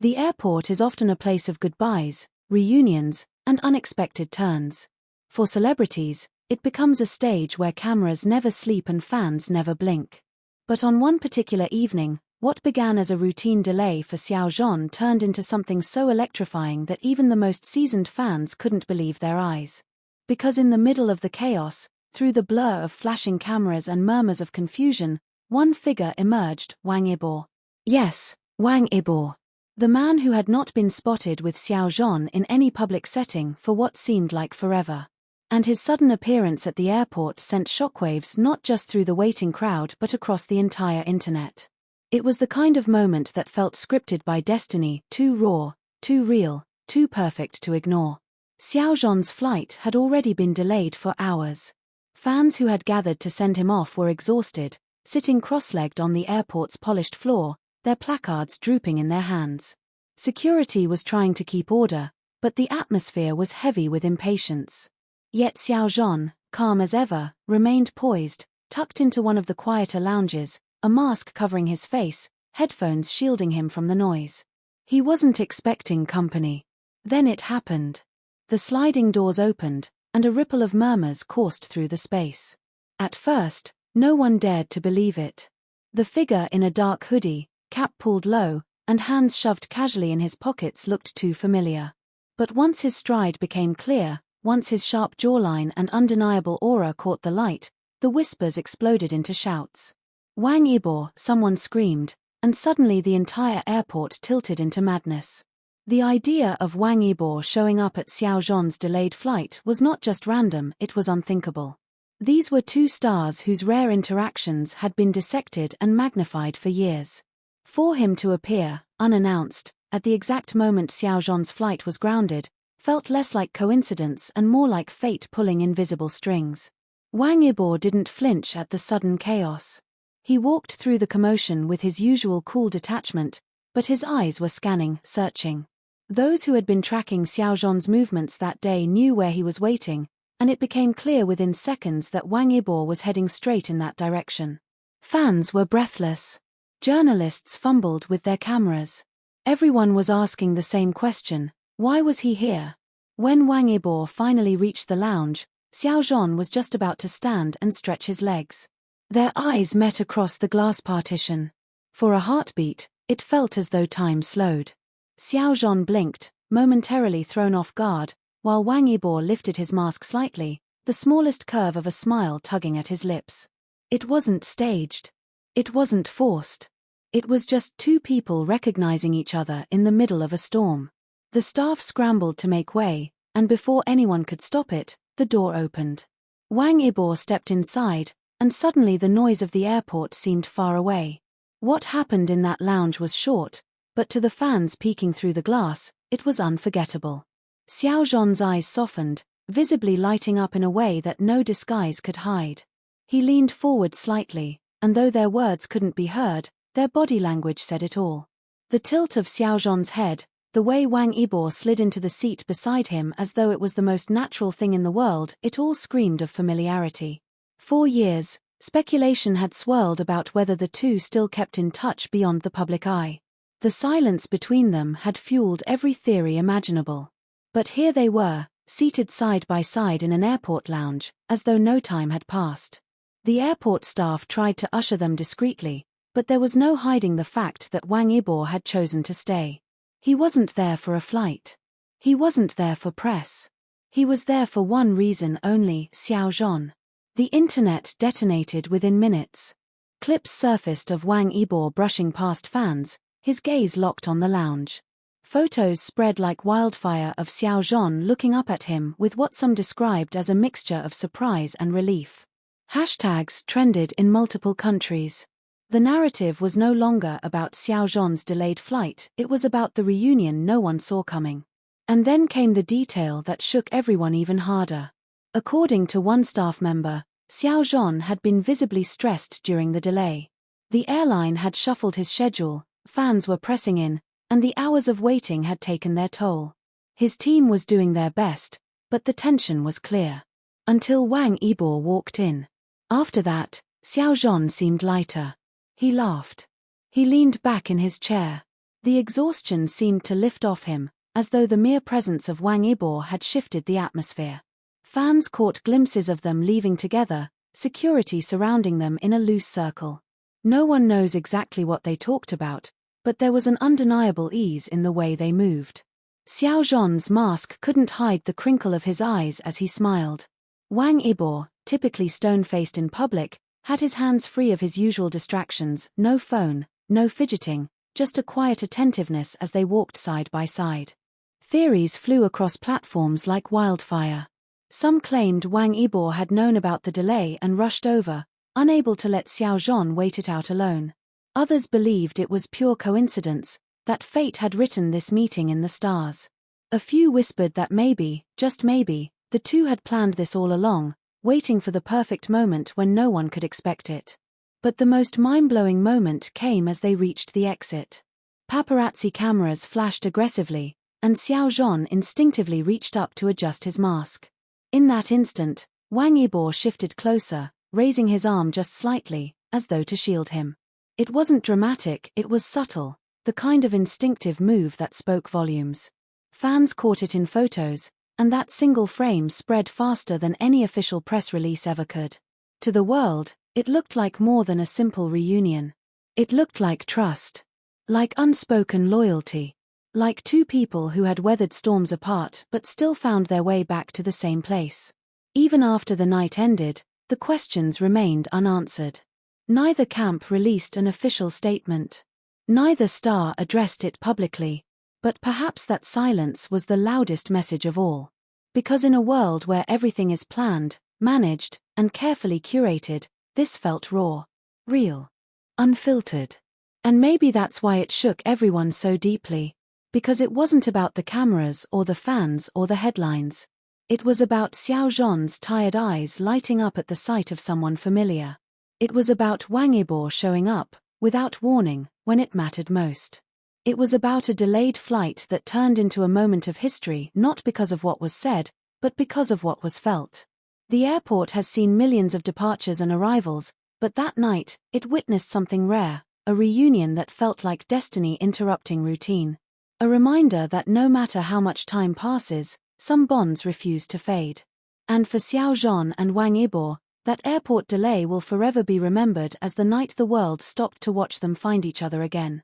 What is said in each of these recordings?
The airport is often a place of goodbyes, reunions, and unexpected turns. For celebrities, it becomes a stage where cameras never sleep and fans never blink. But on one particular evening, what began as a routine delay for Xiao Zhan turned into something so electrifying that even the most seasoned fans couldn't believe their eyes. Because in the middle of the chaos, through the blur of flashing cameras and murmurs of confusion, one figure emerged: Wang Yibo. Yes, Wang Yibo. The man who had not been spotted with Xiao Zhan in any public setting for what seemed like forever. And his sudden appearance at the airport sent shockwaves not just through the waiting crowd but across the entire internet. It was the kind of moment that felt scripted by destiny, too raw, too real, too perfect to ignore. Xiao Zhan's flight had already been delayed for hours. Fans who had gathered to send him off were exhausted, sitting cross-legged on the airport's polished floor, their placards drooping in their hands. Security was trying to keep order, but the atmosphere was heavy with impatience. Yet Xiao Zhan, calm as ever, remained poised, tucked into one of the quieter lounges, a mask covering his face, headphones shielding him from the noise. He wasn't expecting company. Then it happened. The sliding doors opened, and a ripple of murmurs coursed through the space. At first, no one dared to believe it. The figure in a dark hoodie, cap pulled low, and hands shoved casually in his pockets looked too familiar. But once his stride became clear, once his sharp jawline and undeniable aura caught the light, the whispers exploded into shouts. Wang Yibo, someone screamed, and suddenly the entire airport tilted into madness. The idea of Wang Yibo showing up at Xiao Zhan's delayed flight was not just random, it was unthinkable. These were two stars whose rare interactions had been dissected and magnified for years. For him to appear, unannounced, at the exact moment Xiao Zhan's flight was grounded, felt less like coincidence and more like fate pulling invisible strings. Wang Yibo didn't flinch at the sudden chaos. He walked through the commotion with his usual cool detachment, but his eyes were scanning, searching. Those who had been tracking Xiao Zhan's movements that day knew where he was waiting, and it became clear within seconds that Wang Yibo was heading straight in that direction. Fans were breathless. Journalists fumbled with their cameras. Everyone was asking the same question: why was he here? When Wang Yibo finally reached the lounge, Xiao Zhan was just about to stand and stretch his legs. Their eyes met across the glass partition. For a heartbeat, it felt as though time slowed. Xiao Zhan blinked, momentarily thrown off guard, while Wang Yibo lifted his mask slightly, the smallest curve of a smile tugging at his lips. It wasn't staged. It wasn't forced. It was just two people recognizing each other in the middle of a storm. The staff scrambled to make way, and before anyone could stop it, the door opened. Wang Yibo stepped inside, and suddenly the noise of the airport seemed far away. What happened in that lounge was short, but to the fans peeking through the glass, it was unforgettable. Xiao Zhan's eyes softened, visibly lighting up in a way that no disguise could hide. He leaned forward slightly, and though their words couldn't be heard, their body language said it all. The tilt of Xiao Zhan's head, the way Wang Yibo slid into the seat beside him as though it was the most natural thing in the world, it all screamed of familiarity. For years, speculation had swirled about whether the two still kept in touch beyond the public eye. The silence between them had fueled every theory imaginable. But here they were, seated side by side in an airport lounge, as though no time had passed. The airport staff tried to usher them discreetly, but there was no hiding the fact that Wang Yibo had chosen to stay. He wasn't there for a flight. He wasn't there for press. He was there for one reason only: Xiao Zhan. The internet detonated within minutes. Clips surfaced of Wang Yibo brushing past fans, his gaze locked on the lounge. Photos spread like wildfire of Xiao Zhan looking up at him with what some described as a mixture of surprise and relief. Hashtags trended in multiple countries. The narrative was no longer about Xiao Zhan's delayed flight, it was about the reunion no one saw coming. And then came the detail that shook everyone even harder. According to one staff member, Xiao Zhan had been visibly stressed during the delay. The airline had shuffled his schedule, fans were pressing in, and the hours of waiting had taken their toll. His team was doing their best, but the tension was clear. Until Wang Yibo walked in. After that, Xiao Zhan seemed lighter. He laughed. He leaned back in his chair. The exhaustion seemed to lift off him, as though the mere presence of Wang Yibo had shifted the atmosphere. Fans caught glimpses of them leaving together, security surrounding them in a loose circle. No one knows exactly what they talked about, but there was an undeniable ease in the way they moved. Xiao Zhan'S mask couldn't hide the crinkle of his eyes as he smiled. Wang Yibo, typically stone-faced in public, had his hands free of his usual distractions, no phone, no fidgeting, just a quiet attentiveness as they walked side by side. Theories flew across platforms like wildfire. Some claimed Wang Yibo had known about the delay and rushed over, unable to let Xiao Zhan wait it out alone. Others believed it was pure coincidence, that fate had written this meeting in the stars. A few whispered that maybe, just maybe, the two had planned this all along, waiting for the perfect moment when no one could expect it. But the most mind-blowing moment came as they reached the exit. Paparazzi cameras flashed aggressively, and Xiao Zhan instinctively reached up to adjust his mask. In that instant, Wang Yibo shifted closer, raising his arm just slightly, as though to shield him. It wasn't dramatic, it was subtle, the kind of instinctive move that spoke volumes. Fans caught it in photos, and that single frame spread faster than any official press release ever could. To the world, it looked like more than a simple reunion. It looked like trust. Like unspoken loyalty. Like two people who had weathered storms apart but still found their way back to the same place. Even after the night ended, the questions remained unanswered. Neither camp released an official statement. Neither star addressed it publicly. But perhaps that silence was the loudest message of all. Because in a world where everything is planned, managed, and carefully curated, this felt raw, real, unfiltered. And maybe that's why it shook everyone so deeply. Because it wasn't about the cameras or the fans or the headlines. It was about Xiao Zhan'S tired eyes lighting up at the sight of someone familiar. It was about Wang Yibo showing up, without warning, when it mattered most. It was about a delayed flight that turned into a moment of history not because of what was said, but because of what was felt. The airport has seen millions of departures and arrivals, but that night, it witnessed something rare, a reunion that felt like destiny interrupting routine. A reminder that no matter how much time passes, some bonds refuse to fade. And for Xiao Zhan and Wang Yibo, that airport delay will forever be remembered as the night the world stopped to watch them find each other again.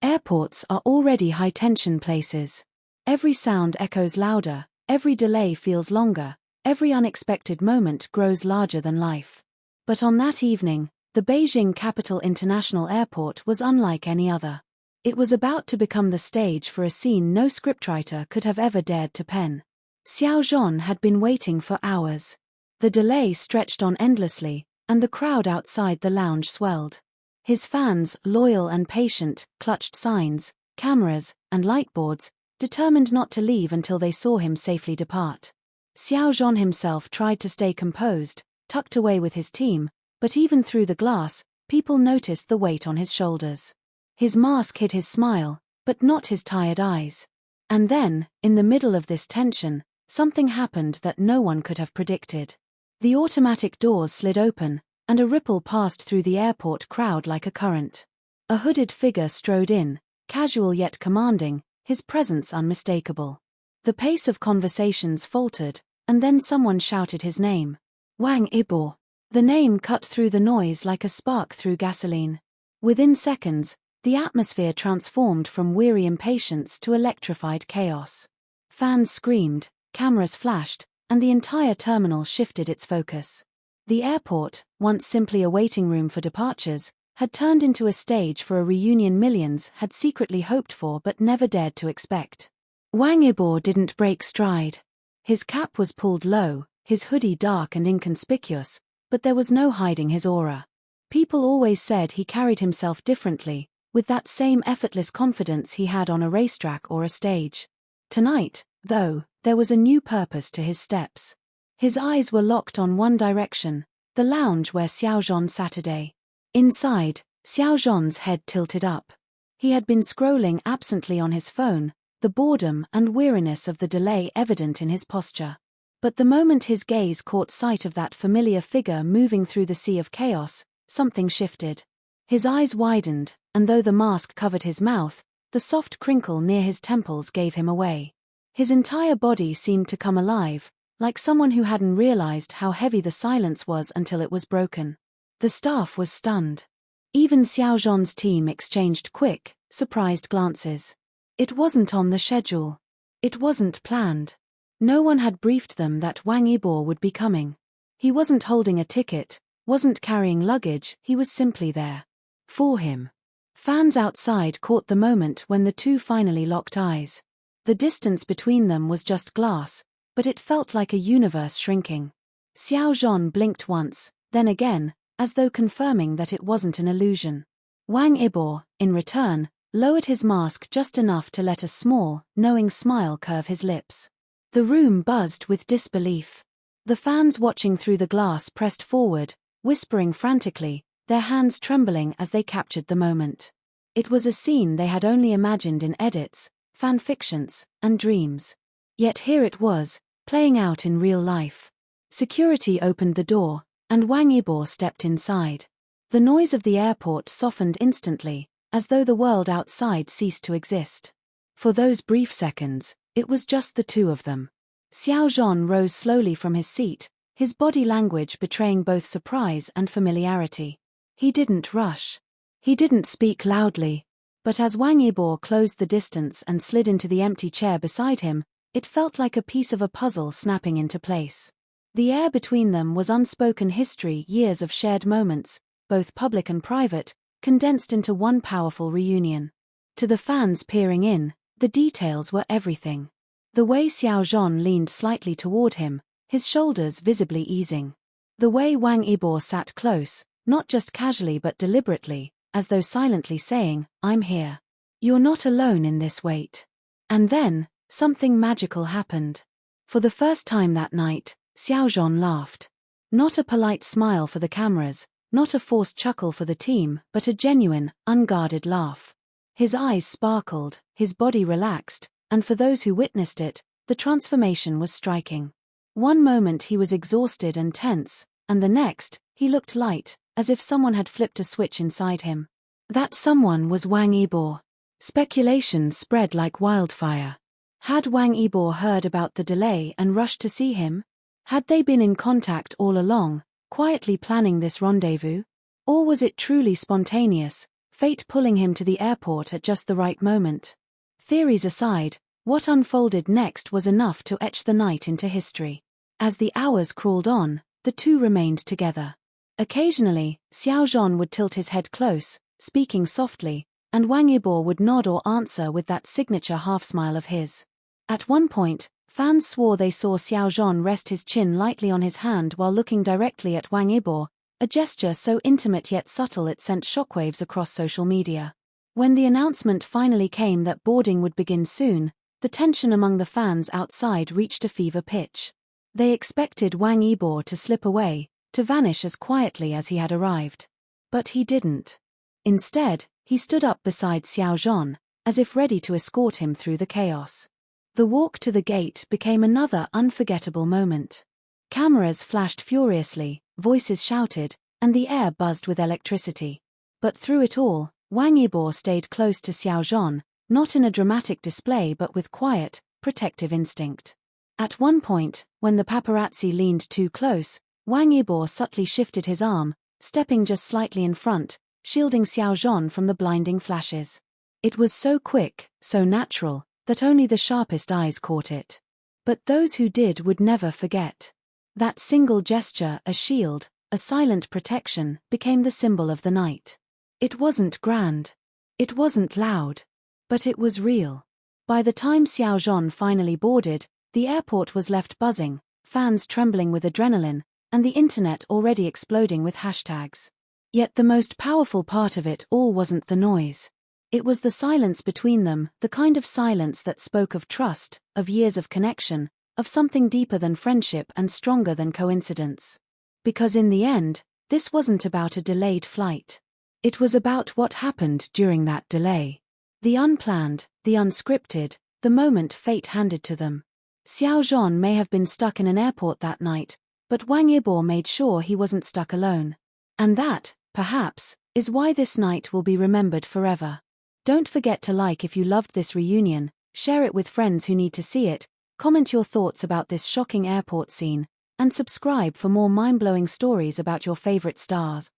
Airports are already high-tension places. Every sound echoes louder, every delay feels longer, every unexpected moment grows larger than life. But on that evening, the Beijing Capital International Airport was unlike any other. It was about to become the stage for a scene no scriptwriter could have ever dared to pen. Xiao Zhan had been waiting for hours. The delay stretched on endlessly, and the crowd outside the lounge swelled. His fans, loyal and patient, clutched signs, cameras, and lightboards, determined not to leave until they saw him safely depart. Xiao Zhan himself tried to stay composed, tucked away with his team, but even through the glass, people noticed the weight on his shoulders. His mask hid his smile, but not his tired eyes. And then, in the middle of this tension, something happened that no one could have predicted. The automatic doors slid open, and a ripple passed through the airport crowd like a current. A hooded figure strode in, casual yet commanding, his presence unmistakable. The pace of conversations faltered, and then someone shouted his name. Wang Yibo. The name cut through the noise like a spark through gasoline. Within seconds, the atmosphere transformed from weary impatience to electrified chaos. Fans screamed, cameras flashed, and the entire terminal shifted its focus. The airport, once simply a waiting room for departures, had turned into a stage for a reunion millions had secretly hoped for but never dared to expect. Wang Yibo didn't break stride. His cap was pulled low, his hoodie dark and inconspicuous, but there was no hiding his aura. People always said he carried himself differently, with that same effortless confidence he had on a racetrack or a stage. Tonight, though, there was a new purpose to his steps. His eyes were locked on one direction, the lounge where Xiao Zhan sat today. Inside, Xiao Zhan's head tilted up. He had been scrolling absently on his phone, the boredom and weariness of the delay evident in his posture. But the moment his gaze caught sight of that familiar figure moving through the sea of chaos, something shifted. His eyes widened, and though the mask covered his mouth, the soft crinkle near his temples gave him away. His entire body seemed to come alive, like someone who hadn't realized how heavy the silence was until it was broken. The staff was stunned. Even Xiao Zhan'S team exchanged quick, surprised glances. It wasn't on the schedule. It wasn't planned. No one had briefed them that Wang Yibo would be coming. He wasn't holding a ticket, wasn't carrying luggage, he was simply there. For him. Fans outside caught the moment when the two finally locked eyes. The distance between them was just glass, but it felt like a universe shrinking. Xiao Zhan blinked once, then again, as though confirming that it wasn't an illusion. Wang Yibo, in return, lowered his mask just enough to let a small, knowing smile curve his lips. The room buzzed with disbelief. The fans watching through the glass pressed forward, whispering frantically, their hands trembling as they captured the moment. It was a scene they had only imagined in edits, fan fictions, and dreams. Yet here it was, playing out in real life. Security opened the door, and Wang Yibo stepped inside. The noise of the airport softened instantly, as though the world outside ceased to exist. For those brief seconds, it was just the two of them. Xiao Zhan rose slowly from his seat, his body language betraying both surprise and familiarity. He didn't rush. He didn't speak loudly. But as Wang Yibo closed the distance and slid into the empty chair beside him, it felt like a piece of a puzzle snapping into place. The air between them was unspoken history, years of shared moments, both public and private, condensed into one powerful reunion. To the fans peering in, the details were everything. The way Xiao Zhan leaned slightly toward him, his shoulders visibly easing. The way Wang Yibo sat close, not just casually but deliberately, as though silently saying, "I'm here. You're not alone in this wait." And then, something magical happened. For the first time that night, Xiao Zhan laughed. Not a polite smile for the cameras, not a forced chuckle for the team, but a genuine, unguarded laugh. His eyes sparkled, his body relaxed, and for those who witnessed it, the transformation was striking. One moment he was exhausted and tense, and the next, he looked light, as if someone had flipped a switch inside him. That someone was Wang Yibo. Speculation spread like wildfire. Had Wang Yibo heard about the delay and rushed to see him? Had they been in contact all along, quietly planning this rendezvous? Or was it truly spontaneous, fate pulling him to the airport at just the right moment? Theories aside, what unfolded next was enough to etch the night into history. As the hours crawled on, the two remained together. Occasionally, Xiao Zhan would tilt his head close, speaking softly, and Wang Yibo would nod or answer with that signature half-smile of his. At one point, fans swore they saw Xiao Zhan rest his chin lightly on his hand while looking directly at Wang Yibo, a gesture so intimate yet subtle it sent shockwaves across social media. When the announcement finally came that boarding would begin soon, the tension among the fans outside reached a fever pitch. They expected Wang Yibo to slip away, to vanish as quietly as he had arrived. But he didn't. Instead, he stood up beside Xiao Zhan, as if ready to escort him through the chaos. The walk to the gate became another unforgettable moment. Cameras flashed furiously, voices shouted, and the air buzzed with electricity. But through it all, Wang Yibo stayed close to Xiao Zhan, not in a dramatic display but with quiet, protective instinct. At one point, when the paparazzi leaned too close, Wang Yibo subtly shifted his arm, stepping just slightly in front, shielding Xiao Zhan from the blinding flashes. It was so quick, so natural, that only the sharpest eyes caught it. But those who did would never forget. That single gesture, a shield, a silent protection, became the symbol of the night. It wasn't grand. It wasn't loud. But it was real. By the time Xiao Zhan finally boarded, the airport was left buzzing, fans trembling with adrenaline, and the internet already exploding with hashtags. Yet the most powerful part of it all wasn't the noise. It was the silence between them, the kind of silence that spoke of trust, of years of connection, of something deeper than friendship and stronger than coincidence. Because in the end, this wasn't about a delayed flight. It was about what happened during that delay. The unplanned, the unscripted, the moment fate handed to them. Xiao Zhan may have been stuck in an airport that night, but Wang Yibo made sure he wasn't stuck alone. And that, perhaps, is why this night will be remembered forever. Don't forget to like if you loved this reunion, share it with friends who need to see it, comment your thoughts about this shocking airport scene, and subscribe for more mind-blowing stories about your favorite stars.